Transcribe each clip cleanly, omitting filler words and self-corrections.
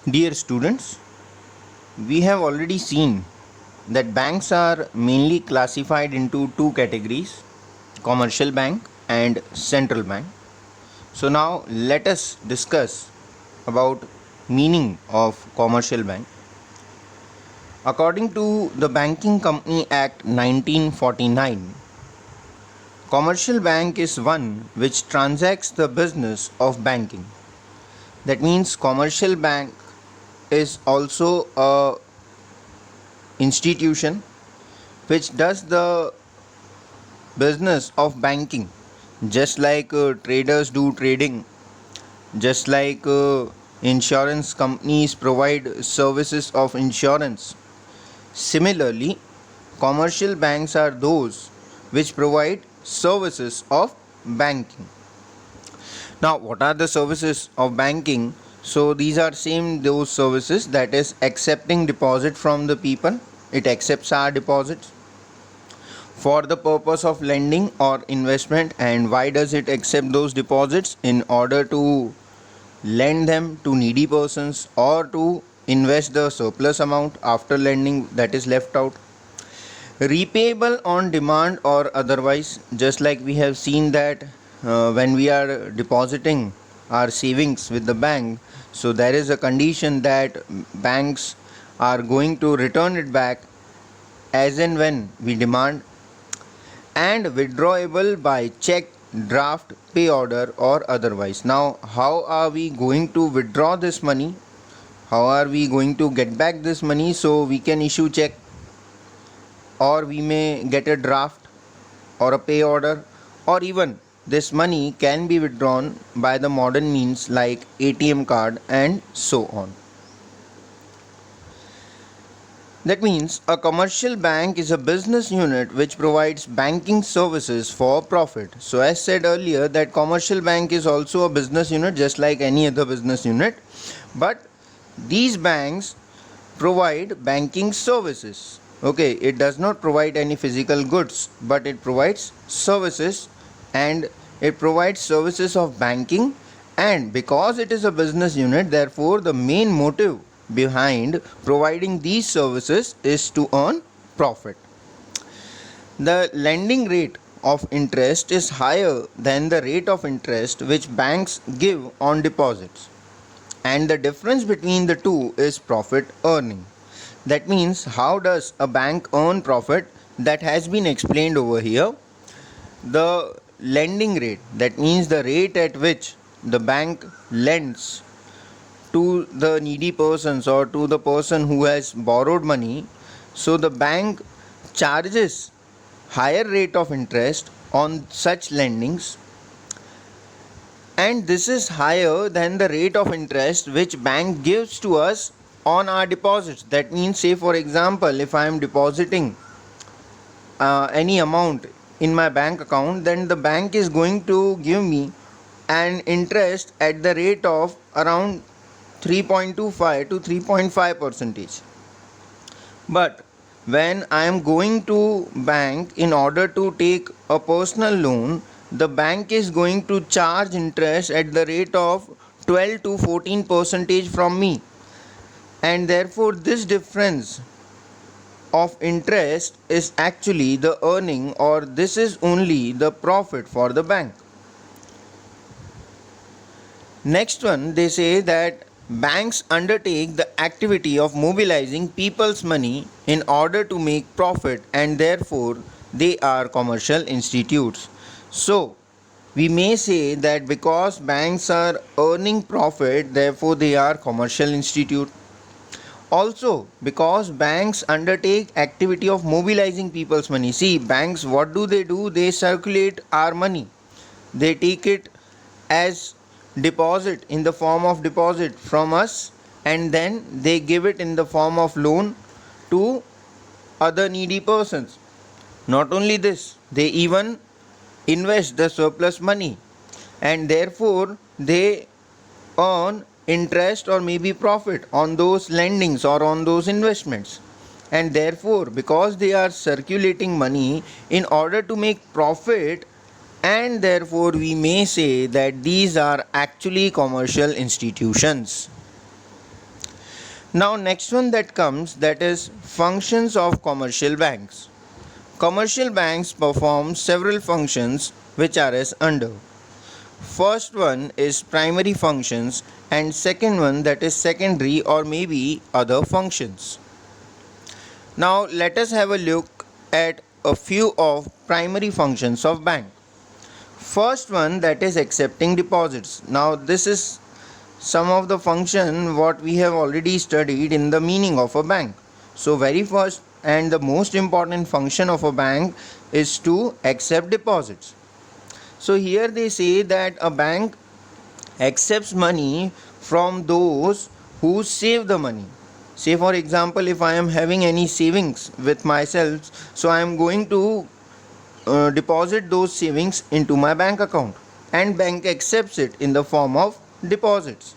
Dear students, we have already seen that banks are mainly classified into two categories, commercial bank and central bank. So now let us discuss about meaning of commercial bank. According to the Banking Company Act 1949, commercial bank is one which transacts the business of banking. That means commercial bank is also a institution which does the business of banking, just like traders do trading, just like insurance companies provide services of insurance. Similarly, commercial banks are those which provide services of banking. Now, what are the services of banking? So these are same those services, that is accepting deposit from the people. It accepts our deposits for the purpose of lending or investment. And why does it accept those deposits? In order to lend them to needy persons or to invest the surplus amount after lending that is left out. Repayable on demand or otherwise, just like we have seen that when we are depositing our savings with the bank, so there is a condition that banks are going to return it back as and when we demand. And withdrawable by check, draft, pay order or otherwise. Now, how are we going to withdraw this money? How are we going to get back this money? So we can issue check, or we may get a draft or a pay order, or even this money can be withdrawn by the modern means like ATM card and so on. That means a commercial bank is a business unit which provides banking services for profit. So as said earlier, that commercial bank is also a business unit just like any other business unit, but these banks provide banking services. Okay, it does not provide any physical goods, but it provides services, and it provides services of banking. And because it is a business unit, therefore the main motive behind providing these services is to earn profit. The lending rate of interest is higher than the rate of interest which banks give on deposits, and the difference between the two is profit earning. That means, how does a bank earn profit? That has been explained over here. The lending rate, that means the rate at which the bank lends to the needy persons or to the person who has borrowed money. So the bank charges higher rate of interest on such lendings, and this is higher than the rate of interest which bank gives to us on our deposits. That means, say for example, if I am depositing any amount in my bank account, then the bank is going to give me an interest at the rate of around 3.25 to 3.5 percentage. But when I am going to bank in order to take a personal loan, the bank is going to charge interest at the rate of 12 to 14 percentage from me, and therefore this difference of interest is actually the earning, or this is only the profit for the bank. Next one, they say that banks undertake the activity of mobilizing people's money in order to make profit, and therefore they are commercial institutes. So we may say that because banks are earning profit, therefore they are commercial institute. Also, because banks undertake activity of mobilizing people's money. See, banks, what do? They circulate our money. They take it as deposit, in the form of deposit from us, and then they give it in the form of loan to other needy persons. Not only this, they even invest the surplus money, and therefore they earn interest or maybe profit on those lendings or on those investments. And therefore, because they are circulating money in order to make profit, and therefore we may say that these are actually commercial institutions. Now next one that comes, that is functions of commercial banks. Commercial banks perform several functions which are as under. First one is primary functions and second one that is secondary or maybe other functions. Now let us have a look at a few of primary functions of bank. First one that is accepting deposits. Now this is some of the function what we have already studied in the meaning of a bank. So very first and the most important function of a bank is to accept deposits. So here they say that a bank accepts money from those who save the money. Say for example, if I am having any savings with myself, so I am going to deposit those savings into my bank account, and bank accepts it in the form of deposits.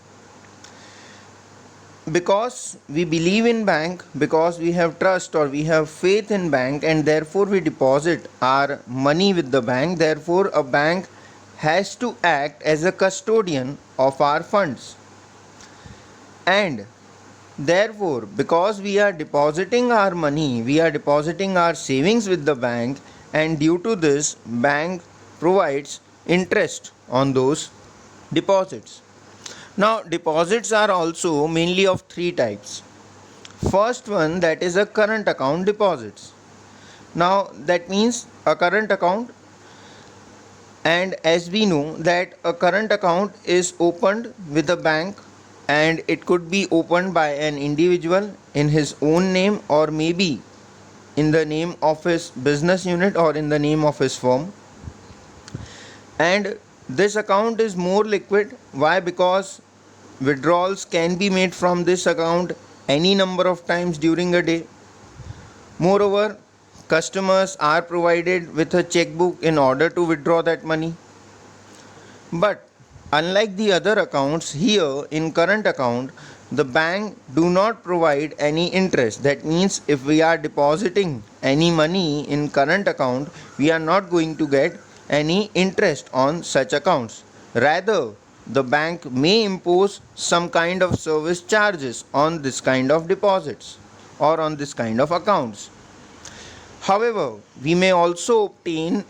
Because we believe in bank, because we have trust or we have faith in bank, and therefore we deposit our money with the bank, therefore a bank has to act as a custodian of our funds. And therefore, because we are depositing our money, we are depositing our savings with the bank, and due to this, bank provides interest on those deposits. Now, deposits are also mainly of three types. First one, that is a current account deposits. Now, that means a current account, and as we know that a current account is opened with a bank, and it could be opened by an individual in his own name or maybe in the name of his business unit or in the name of his firm. And this account is more liquid. Why? Because withdrawals can be made from this account any number of times during a day. Moreover, customers are provided with a checkbook in order to withdraw that money. But unlike the other accounts, here in current account, the bank do not provide any interest. That means if we are depositing any money in current account, we are not going to get any interest on such accounts. Rather, the bank may impose some kind of service charges on this kind of deposits or on this kind of accounts. However, we may also obtain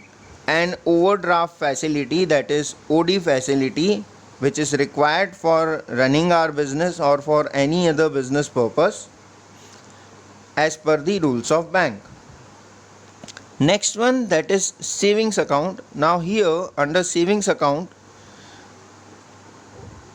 an overdraft facility, that is OD facility, which is required for running our business or for any other business purpose as per the rules of bank. Next one, that is savings account. Now here under savings account,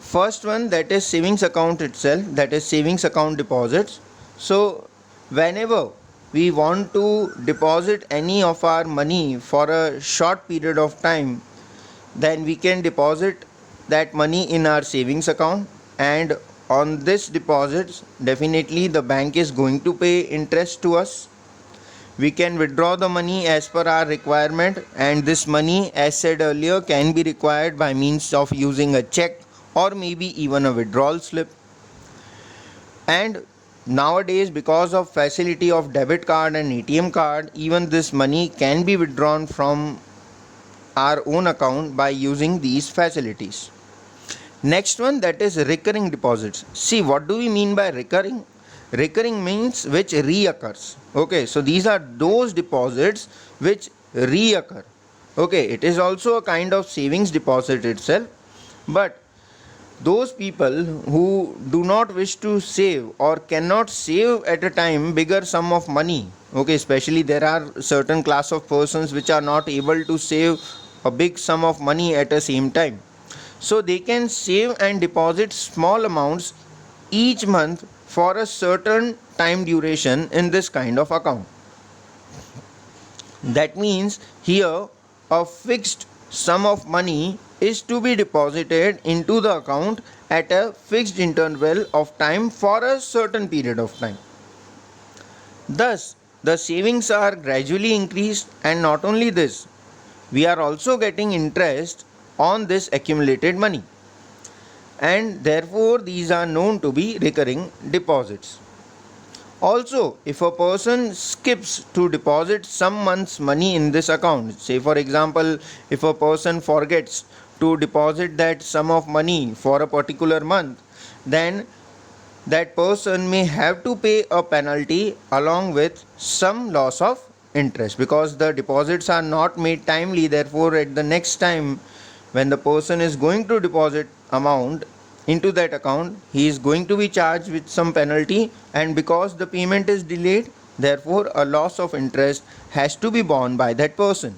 first one that is savings account itself, that is savings account deposits. So whenever we want to deposit any of our money for a short period of time, then we can deposit that money in our savings account, and on this deposits definitely the bank is going to pay interest to us. We can withdraw the money as per our requirement, and this money, as said earlier, can be required by means of using a check or maybe even a withdrawal slip. And nowadays, because of facility of debit card and ATM card, even this money can be withdrawn from our own account by using these facilities. Next one, that is recurring deposits. See, what do we mean by recurring? Recurring means which reoccurs. Okay, so these are those deposits which reoccur. Okay, it is also a kind of savings deposit itself, but those people who do not wish to save or cannot save at a time bigger sum of money, okay, especially there are certain class of persons which are not able to save a big sum of money at a same time, so they can save and deposit small amounts each month for a certain time duration in this kind of account. That means here a fixed sum of money is to be deposited into the account at a fixed interval of time for a certain period of time. Thus, the savings are gradually increased, and not only this, we are also getting interest on this accumulated money, and therefore these are known to be recurring deposits. Also, if a person skips to deposit some month's money in this account, say for example, if a person forgets to deposit that sum of money for a particular month, then that person may have to pay a penalty along with some loss of interest, because the deposits are not made timely. Therefore, at the next time when the person is going to deposit amount into that account, he is going to be charged with some penalty, and because the payment is delayed, therefore a loss of interest has to be borne by that person.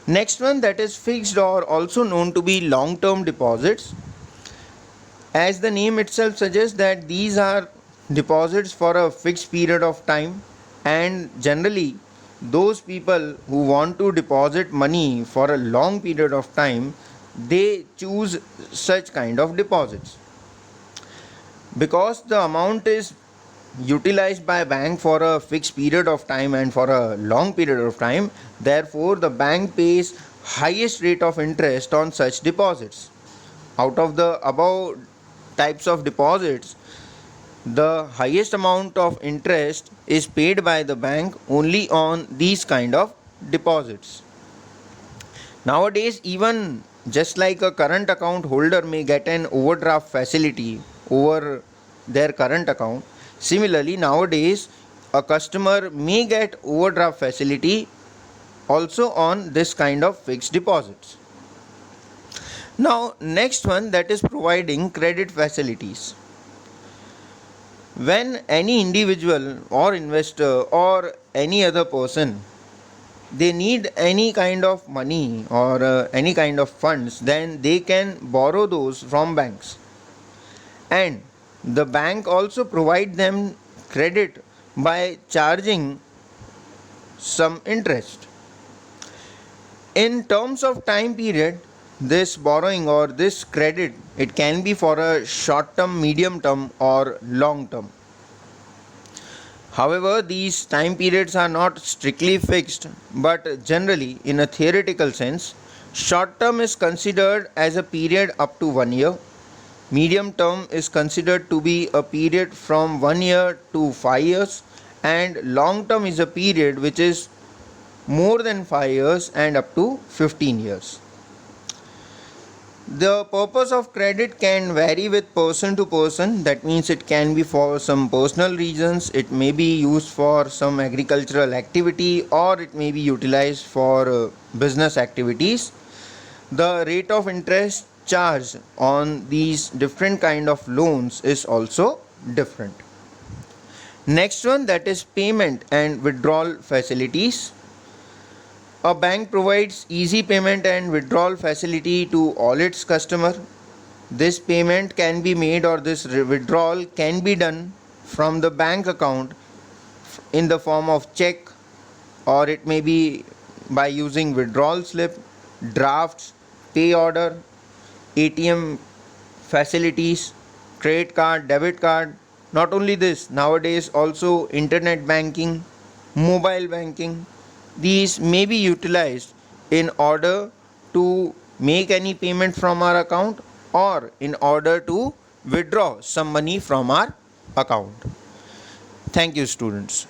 Next one, that is fixed or also known to be long term deposits. As the name itself suggests, that these are deposits for a fixed period of time, and generally those people who want to deposit money for a long period of time, they choose such kind of deposits because the amount is utilized by bank for a fixed period of time and for a long period of time. Therefore the bank pays highest rate of interest on such deposits. Out of the above types of deposits, the highest amount of interest is paid by the bank only on these kind of deposits. Nowadays, even just like a current account holder may get an overdraft facility over their current account, similarly nowadays a customer may get overdraft facility also on this kind of fixed deposits. Now, next one, that is providing credit facilities. When any individual or investor or any other person, they need any kind of money or any kind of funds, then they can borrow those from banks, and the bank also provide them credit by charging some interest. In terms of time period, this borrowing or this credit, it can be for a short term, medium term or long term. However, these time periods are not strictly fixed, but generally in a theoretical sense, short term is considered as a period up to 1 year, medium term is considered to be a period from 1 year to 5 years, and long term is a period which is more than 5 years and up to 15 years. The purpose of credit can vary with person to person. That means it can be for some personal reasons, it may be used for some agricultural activity, or it may be utilized for business activities. The rate of interest charged on these different kind of loans is also different. Next one, that is payment and withdrawal facilities. A bank provides easy payment and withdrawal facility to all its customers. This payment can be made or this withdrawal can be done from the bank account in the form of check, or it may be by using withdrawal slip, drafts, pay order, ATM facilities, credit card, debit card. Not only this, nowadays also internet banking, mobile banking, these may be utilized in order to make any payment from our account or in order to withdraw some money from our account. Thank you, students.